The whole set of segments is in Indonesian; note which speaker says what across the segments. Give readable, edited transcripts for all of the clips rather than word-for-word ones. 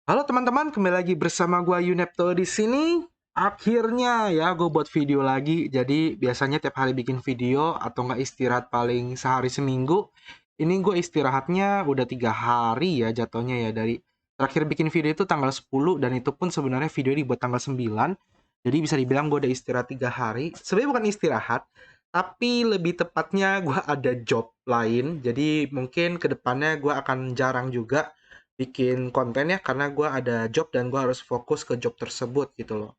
Speaker 1: Halo teman-teman, kembali lagi bersama gua Yunepto di sini. Akhirnya ya gue buat video lagi. Jadi biasanya tiap hari bikin video atau nggak istirahat paling sehari seminggu. Ini gue istirahatnya udah 3 hari ya jatuhnya ya dari terakhir bikin video itu tanggal 10 dan itu pun sebenarnya video ini buat tanggal 9. Jadi bisa dibilang gue udah istirahat 3 hari. Sebenarnya bukan istirahat, tapi lebih tepatnya gue ada job lain. Jadi mungkin kedepannya gue akan jarang juga bikin konten ya karena gue ada job dan gue harus fokus ke job tersebut gitu loh.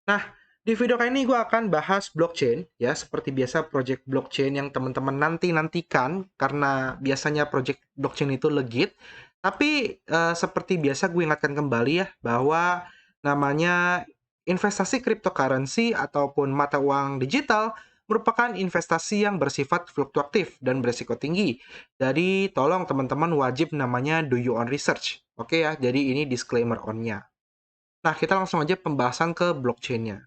Speaker 1: Nah, di video kali ini gue akan bahas blockchain ya seperti biasa project blockchain yang teman-teman nantikan karena biasanya project blockchain itu legit. Tapi seperti biasa gue ingatkan kembali ya bahwa namanya investasi cryptocurrency ataupun mata uang digital merupakan investasi yang bersifat fluktuatif dan berisiko tinggi. Jadi tolong teman-teman wajib namanya do your own research. Oke ya, jadi ini disclaimer on-nya. Nah, kita langsung aja pembahasan ke blockchain-nya.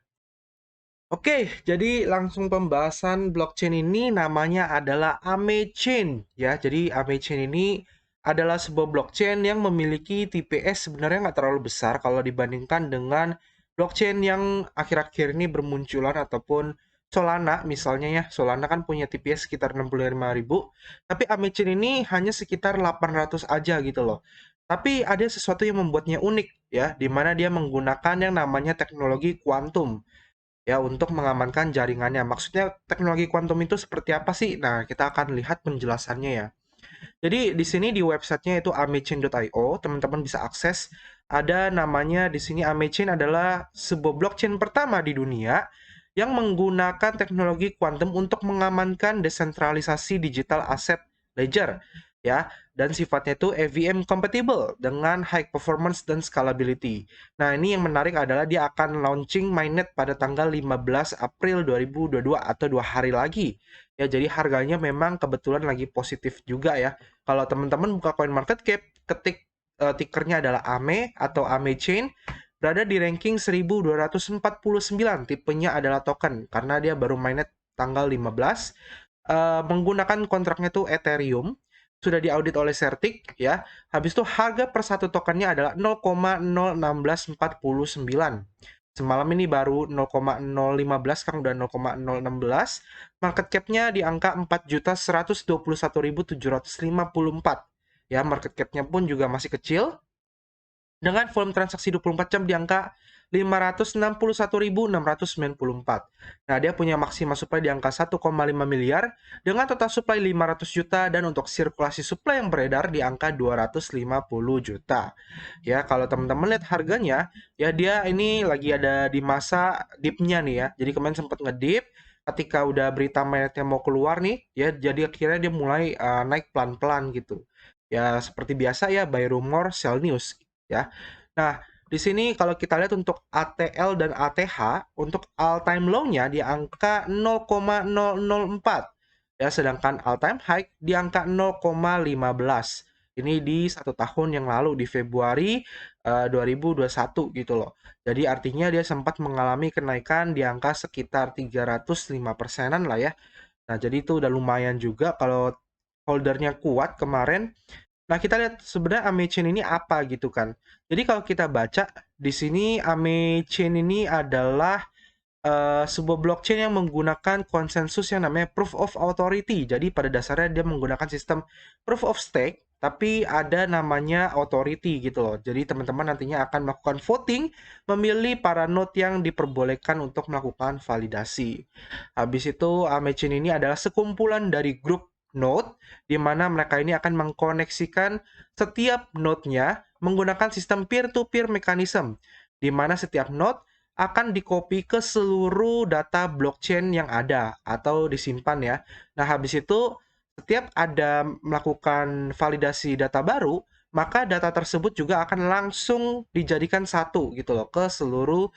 Speaker 1: Oke, jadi langsung pembahasan blockchain ini namanya adalah Amechain ya. Jadi Amechain ini adalah sebuah blockchain yang memiliki TPS sebenarnya nggak terlalu besar kalau dibandingkan dengan blockchain yang akhir-akhir ini bermunculan ataupun Solana misalnya ya. Solana kan punya TPS sekitar 65.000, tapi Amechain ini hanya sekitar 800 aja gitu loh. Tapi ada sesuatu yang membuatnya unik ya, di mana dia menggunakan yang namanya teknologi kuantum ya untuk mengamankan jaringannya. Maksudnya teknologi kuantum itu seperti apa sih? Nah, kita akan lihat penjelasannya ya. Jadi di sini di websitenya itu amechain.io, teman-teman bisa akses. Ada namanya di sini Amechain adalah sebuah blockchain pertama di dunia yang menggunakan teknologi kuantum untuk mengamankan desentralisasi digital asset ledger ya, dan sifatnya itu EVM compatible dengan high performance dan scalability. Nah, ini yang menarik adalah dia akan launching mainnet pada tanggal 15 April 2022 atau 2 hari lagi. Ya, jadi harganya memang kebetulan lagi positif juga ya. Kalau teman-teman buka CoinMarketCap, ketik tickernya adalah AME atau AMEChain, berada di ranking 1249. Tipenya adalah token karena dia baru mainnet tanggal 15. Menggunakan kontraknya tuh Ethereum, sudah diaudit oleh Certic ya. Habis itu harga per satu tokennya adalah 0,01649. Semalam ini baru 0,015, sekarang udah 0,016. Market cap-nya di angka 4.121.754. Ya, market cap-nya pun juga masih kecil dengan volume transaksi 24 jam di angka 561.694. Nah, dia punya maksimal supply di angka 1,5 miliar dengan total supply 500 juta dan untuk sirkulasi supply yang beredar di angka 250 juta. Ya, kalau teman-teman lihat harganya, ya dia ini lagi ada di masa dip-nya nih ya. Jadi kemarin sempat ngedip, ketika udah berita mainnya mau keluar nih, ya jadi akhirnya dia mulai naik pelan-pelan gitu. Ya, seperti biasa ya, buy rumor, sell news ya. Nah, di sini kalau kita lihat untuk ATL dan ATH, untuk all time low-nya di angka 0,004. Ya, sedangkan all time high di angka 0,15. Ini di 1 tahun yang lalu, di Februari 2021 gitu loh. Jadi artinya dia sempat mengalami kenaikan di angka sekitar 305%-an lah ya. Nah, jadi itu udah lumayan juga kalau holdernya kuat kemarin. Nah, kita lihat sebenarnya Amechain ini apa gitu kan. Jadi kalau kita baca di sini Amechain ini adalah sebuah blockchain yang menggunakan konsensus yang namanya proof of authority. Jadi pada dasarnya dia menggunakan sistem proof of stake, tapi ada namanya authority gitu loh. Jadi teman-teman nantinya akan melakukan voting, memilih para node yang diperbolehkan untuk melakukan validasi. Habis itu Amechain ini adalah sekumpulan dari grup node, di mana mereka ini akan mengkoneksikan setiap node-nya menggunakan sistem peer-to-peer mechanism, di mana setiap node akan dikopi ke seluruh data blockchain yang ada atau disimpan ya. Nah, habis itu setiap ada melakukan validasi data baru, maka data tersebut juga akan langsung dijadikan satu gitu loh ke seluruh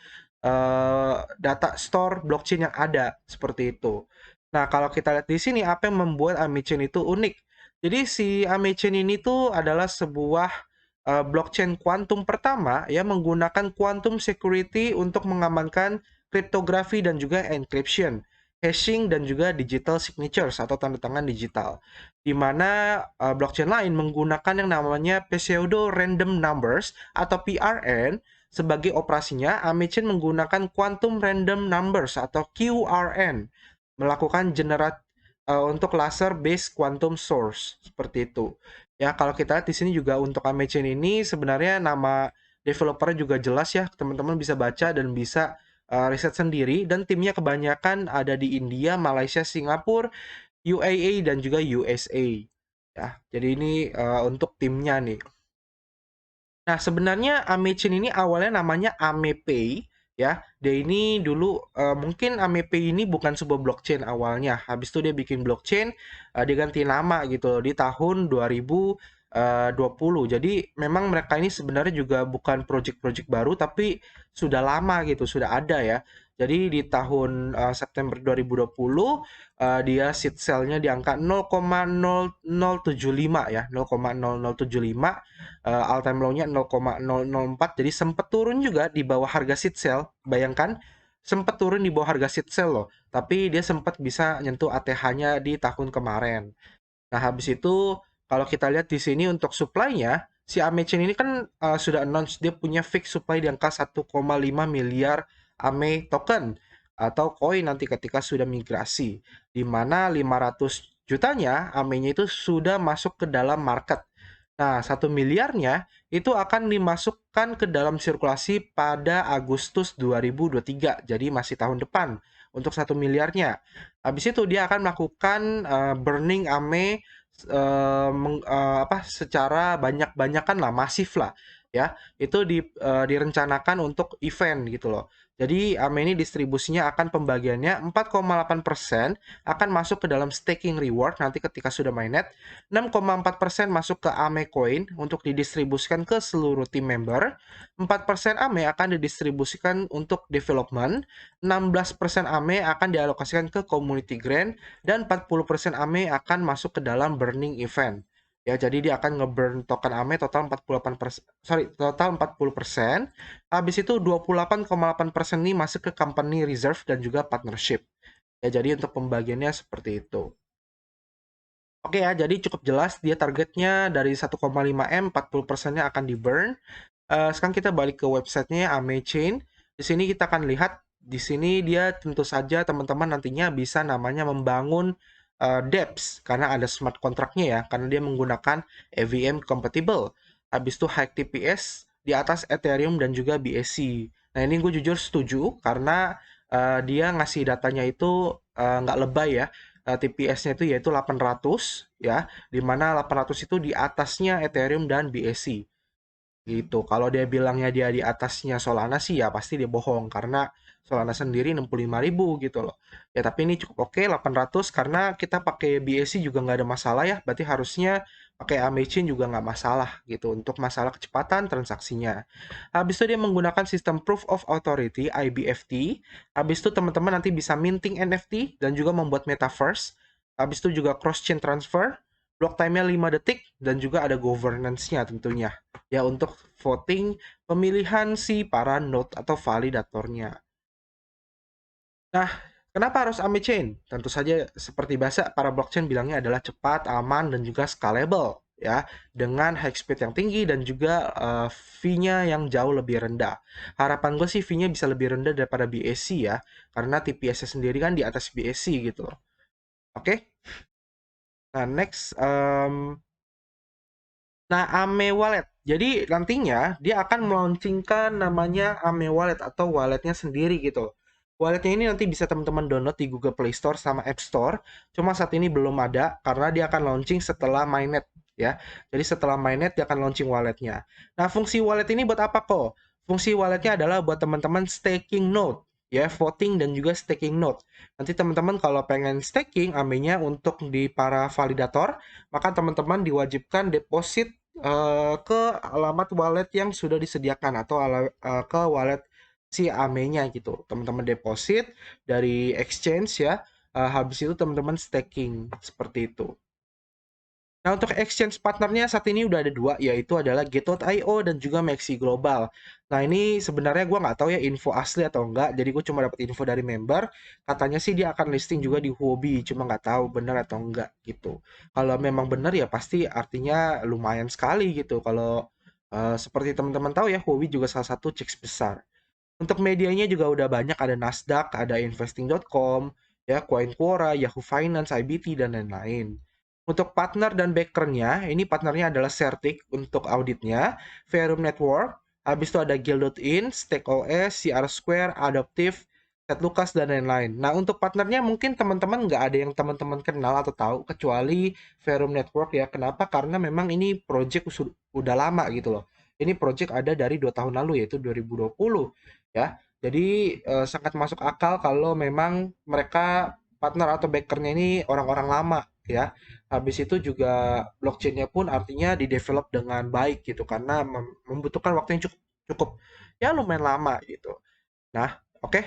Speaker 1: data store blockchain yang ada seperti itu. Nah, kalau kita lihat di sini apa yang membuat Amechain itu unik. Jadi si Amechain ini tuh adalah sebuah blockchain kuantum pertama yang menggunakan quantum security untuk mengamankan kriptografi dan juga encryption. hashing, dan juga digital signatures atau tanda tangan digital. Di mana blockchain lain menggunakan yang namanya pseudo random numbers atau PRN sebagai operasinya. Amechain menggunakan quantum random numbers atau QRN melakukan untuk laser based quantum source seperti itu. Ya, kalau kita lihat di sini juga untuk Amechain ini sebenarnya nama developernya juga jelas ya, teman-teman bisa baca dan bisa riset sendiri, dan timnya kebanyakan ada di India, Malaysia, Singapura, UAE, dan juga USA. Ya, jadi ini untuk timnya nih. Nah, sebenarnya Amechain ini awalnya namanya AmePay, ya. Dia ini dulu mungkin AmePay ini bukan sebuah blockchain awalnya. Habis itu dia bikin blockchain, dia ganti nama gitu loh di tahun 2020. Jadi memang mereka ini sebenarnya juga bukan project-project baru, tapi sudah lama gitu, sudah ada ya. Jadi di tahun September 2020 dia seed sale-nya di angka 0,0075 ya, 0,0075, all time low-nya 0,004, jadi sempat turun juga di bawah harga seed sale. Bayangkan, sempat turun di bawah harga seed sale loh, tapi dia sempat bisa nyentuh ATH-nya di tahun kemarin. Nah, habis itu kalau kita lihat di sini untuk supply-nya, si Amechain ini kan sudah announce dia punya fix supply di angka 1,5 miliar Ame token atau koin nanti ketika sudah migrasi, di mana 500 jutanya Ame-nya itu sudah masuk ke dalam market. Nah, 1 miliarnya itu akan dimasukkan ke dalam sirkulasi pada Agustus 2023, jadi masih tahun depan untuk 1 miliarnya. Habis itu dia akan melakukan burning AME secara banyak-banyakan lah, masif lah ya. Itu direncanakan untuk event gitu loh. Jadi AME ini distribusinya akan pembagiannya 4,8% akan masuk ke dalam staking reward nanti ketika sudah mainnet, 6,4% masuk ke AME Coin untuk didistribusikan ke seluruh tim member, 4% AME akan didistribusikan untuk development, 16% AME akan dialokasikan ke community grant, dan 40% AME akan masuk ke dalam burning event. Ya, jadi dia akan nge-burn token AME total 48%, total 40%. Habis itu 28,8% ini masuk ke company reserve dan juga partnership. Ya, jadi untuk pembagiannya seperti itu. Oke ya, jadi cukup jelas dia targetnya dari 1,5 M, 40%-nya akan di-burn. Sekarang kita balik ke websitenya Amechain. Di sini kita akan lihat, di sini dia tentu saja teman-teman nantinya bisa namanya membangun dApps, karena ada smart contract-nya ya, karena dia menggunakan EVM compatible. Habis itu high TPS di atas Ethereum dan juga BSC. Nah, ini gue jujur setuju, karena dia ngasih datanya itu nggak lebay ya. TPS-nya itu yaitu 800 ya, di mana 800 itu di atasnya Ethereum dan BSC gitu. Kalau dia bilangnya dia di atasnya Solana sih ya pasti dia bohong, karena Solana sendiri 65.000 gitu loh. Ya tapi ini cukup oke 800, karena kita pakai BSC juga nggak ada masalah ya. Berarti harusnya pakai Amechain juga nggak masalah gitu untuk masalah kecepatan transaksinya. Habis itu dia menggunakan sistem Proof of Authority IBFT. Habis itu teman-teman nanti bisa minting NFT dan juga membuat metaverse. Habis itu juga cross chain transfer. Block time-nya 5 detik dan juga ada governance-nya tentunya ya untuk voting pemilihan si para node atau validatornya. Nah, kenapa harus Amechain? Tentu saja seperti biasa para blockchain bilangnya adalah cepat, aman, dan juga scalable ya, dengan high speed yang tinggi dan juga fee-nya yang jauh lebih rendah. Harapan gue sih fee-nya bisa lebih rendah daripada BSC ya, karena TPS-nya sendiri kan di atas BSC gitu loh. Oke? Nah, next, nah, Ame Wallet. Jadi nantinya dia akan melaunchingkan namanya Ame Wallet atau walletnya sendiri gitu. Walletnya ini nanti bisa teman-teman download di Google Play Store sama App Store. Cuma saat ini belum ada karena dia akan launching setelah mainnet ya. Jadi setelah mainnet dia akan launching walletnya. Nah, fungsi wallet ini buat apa kok? Fungsi walletnya adalah buat teman-teman staking node ya, voting dan juga staking node. Nanti teman-teman kalau pengen staking Ame-nya untuk di para validator, maka teman-teman diwajibkan deposit ke alamat wallet yang sudah disediakan atau ke wallet si Ame-nya gitu. Teman-teman deposit dari exchange ya. Habis itu teman-teman staking seperti itu. Nah, untuk exchange partnernya saat ini udah ada dua, yaitu adalah Get.io dan juga Maxi Global. Nah, ini sebenarnya gue nggak tahu ya info asli atau enggak, jadi gue cuma dapat info dari member. Katanya sih dia akan listing juga di Huobi, cuma nggak tahu benar atau enggak gitu. Kalau memang benar ya pasti artinya lumayan sekali gitu. Kalau seperti teman-teman tahu ya, Huobi juga salah satu chicks besar. Untuk medianya juga udah banyak, ada Nasdaq, ada investing.com, ya, CoinQuora, Yahoo Finance, IBT, dan lain-lain. Untuk partner dan backernya, ini partnernya adalah Certic untuk auditnya, Verum Network, habis itu ada Guild.in, StakeOS, CR Square, Adaptive, Ted Lucas, dan lain-lain. Nah, untuk partnernya mungkin teman-teman nggak ada yang teman-teman kenal atau tahu, kecuali Verum Network ya. Kenapa? Karena memang ini project udah lama gitu loh. Ini project ada dari 2 tahun lalu, yaitu 2020 ya. Jadi sangat masuk akal kalau memang mereka partner atau backernya ini orang-orang lama ya. Habis itu juga blockchainnya pun artinya di-develop dengan baik gitu karena membutuhkan waktu yang cukup cukup ya lumayan lama gitu. Nah, oke.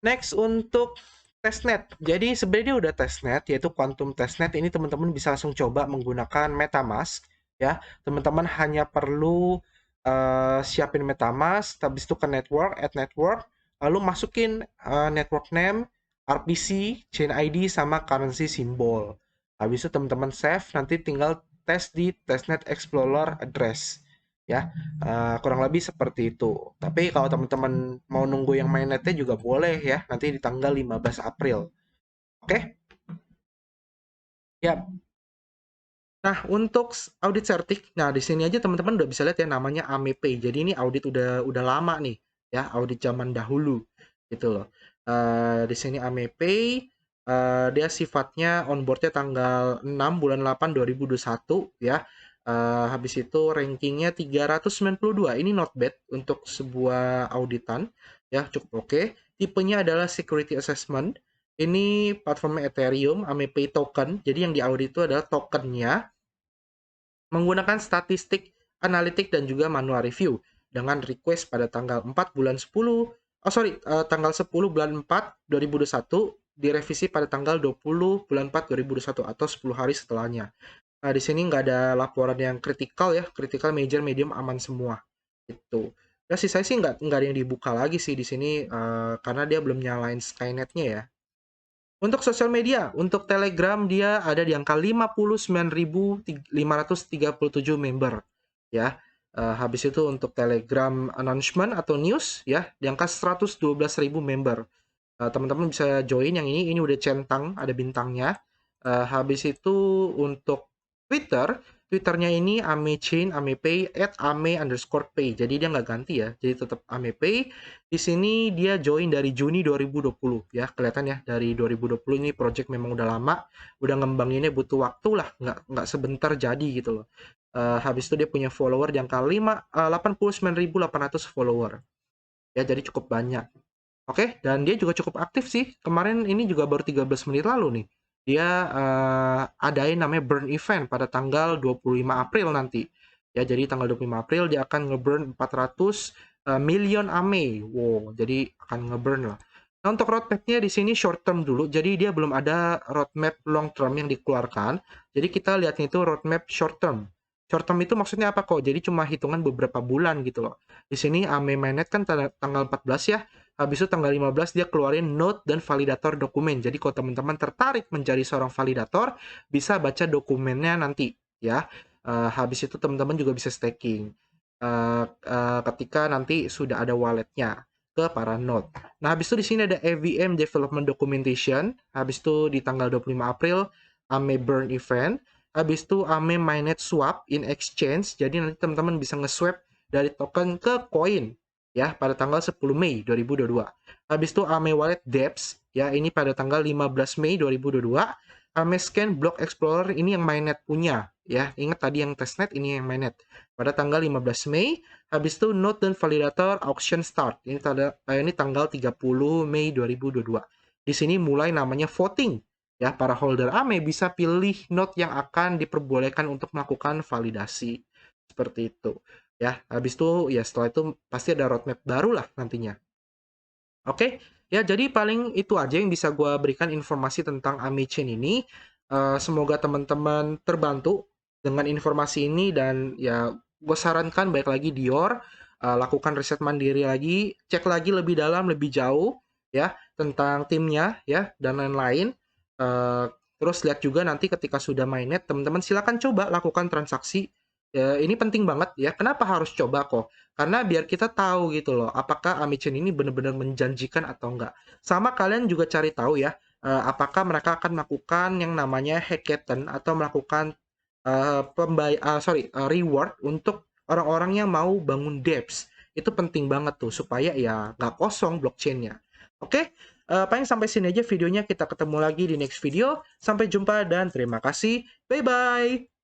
Speaker 1: Next untuk testnet. Jadi sebenarnya dia udah testnet yaitu Quantum Testnet. Ini teman-teman bisa langsung coba menggunakan MetaMask ya. Teman-teman hanya perlu siapin MetaMask, habis itu ke network, add network, lalu masukin network name, RPC, chain ID sama currency symbol. Habis itu teman-teman save, nanti tinggal tes di testnet explorer address ya. Kurang lebih seperti itu. Tapi kalau teman-teman mau nunggu yang mainnetnya juga boleh ya, nanti di tanggal 15 April. Oke? Ya. Nah, untuk audit Certik, nah di sini aja teman-teman udah bisa lihat ya namanya AMEPay. Jadi ini audit udah lama nih, ya, audit zaman dahulu gitu loh. Di sini AMEPay, dia sifatnya onboardnya tanggal 6 bulan 8 2021 ya. Habis itu rankingnya 392. Ini not bad untuk sebuah auditan ya, cukup oke. Tipenya adalah security assessment. Ini platformnya Ethereum, AMEPay token. Jadi yang diaudit itu adalah tokennya menggunakan statistik, analitik, dan juga manual review dengan request pada tanggal 4 bulan 10, tanggal 10 bulan 4 2021, direvisi pada tanggal 20 bulan 4 2021 atau 10 hari setelahnya. Nah, di sini nggak ada laporan yang kritikal ya, kritikal, major, medium, aman semua. Itu. Ya, sisanya sih nggak ada yang dibuka lagi sih di sini karena dia belum nyalain Skynetnya ya. Untuk sosial media, untuk Telegram dia ada di angka 59.537 member ya. Habis itu untuk Telegram announcement atau news ya di angka 112.000 member. Teman-teman bisa join yang ini udah centang, ada bintangnya. Habis itu untuk Twitter, Twitternya ini AmeChain, AmePay, @ame_pay. Jadi dia nggak ganti ya, jadi tetap AmePay. Di sini dia join dari Juni 2020 ya, kelihatan ya dari 2020 ini project memang udah lama, udah ngembanginnya butuh waktu lah, nggak sebentar jadi gitu loh. Habis itu dia punya follower yang kali 89.800 follower ya, jadi cukup banyak. Oke, dan dia juga cukup aktif sih. Kemarin ini juga baru 13 menit lalu nih. Dia adain namanya burn event pada tanggal 25 April nanti. Ya, jadi tanggal 25 April dia akan ngeburn 400 million AME. Wow, jadi akan ngeburn lah. Nah, untuk roadmap-nya di sini short term dulu. Jadi dia belum ada roadmap long term yang dikeluarkan. Jadi kita lihatnya itu roadmap short term. Short term itu maksudnya apa kok? Jadi cuma hitungan beberapa bulan gitu loh. Di sini AME mainnet kan tanggal 14 ya. Habis itu tanggal 15 dia keluarin note dan validator dokumen. Jadi kalau teman-teman tertarik menjadi seorang validator, bisa baca dokumennya nanti ya. Habis itu teman-teman juga bisa staking. Ketika nanti sudah ada walletnya ke para node. Nah, habis itu di sini ada EVM Development Documentation. Habis itu di tanggal 25 April AME Burn Event. Habis itu AME Mainnet Swap in Exchange. Jadi nanti teman-teman bisa nge-swap dari token ke koin ya pada tanggal 10 Mei 2022. Habis itu AME Wallet Dapps ya ini pada tanggal 15 Mei 2022. AME Scan Block Explorer ini yang mainnet punya ya. Ingat tadi yang testnet, ini yang mainnet. Pada tanggal 15 Mei, habis itu node dan validator auction start. Ini tanggal 30 Mei 2022. Di sini mulai namanya voting. Ya, para holder AME bisa pilih node yang akan diperbolehkan untuk melakukan validasi. Seperti itu. Ya, habis itu ya setelah itu pasti ada roadmap baru lah nantinya. Oke, ya jadi paling itu aja yang bisa gue berikan informasi tentang AME Chain ini. Semoga teman-teman terbantu dengan informasi ini dan ya gue sarankan baik lagi Dior lakukan riset mandiri lagi, cek lagi lebih dalam, lebih jauh ya tentang timnya ya dan lain-lain. Eh, Terus lihat juga nanti ketika sudah mainnet, teman-teman silakan coba lakukan transaksi. Ya, ini penting banget ya. Kenapa harus coba kok? Karena biar kita tahu gitu loh, apakah Amichen ini benar-benar menjanjikan atau enggak. Sama kalian juga cari tahu ya, apakah mereka akan melakukan yang namanya hackathon atau melakukan reward untuk orang-orang yang mau bangun dApps. Itu penting banget tuh supaya ya nggak kosong blockchain-nya. Oke, paling sampai sini aja videonya. Kita ketemu lagi di next video. Sampai jumpa dan terima kasih. Bye bye.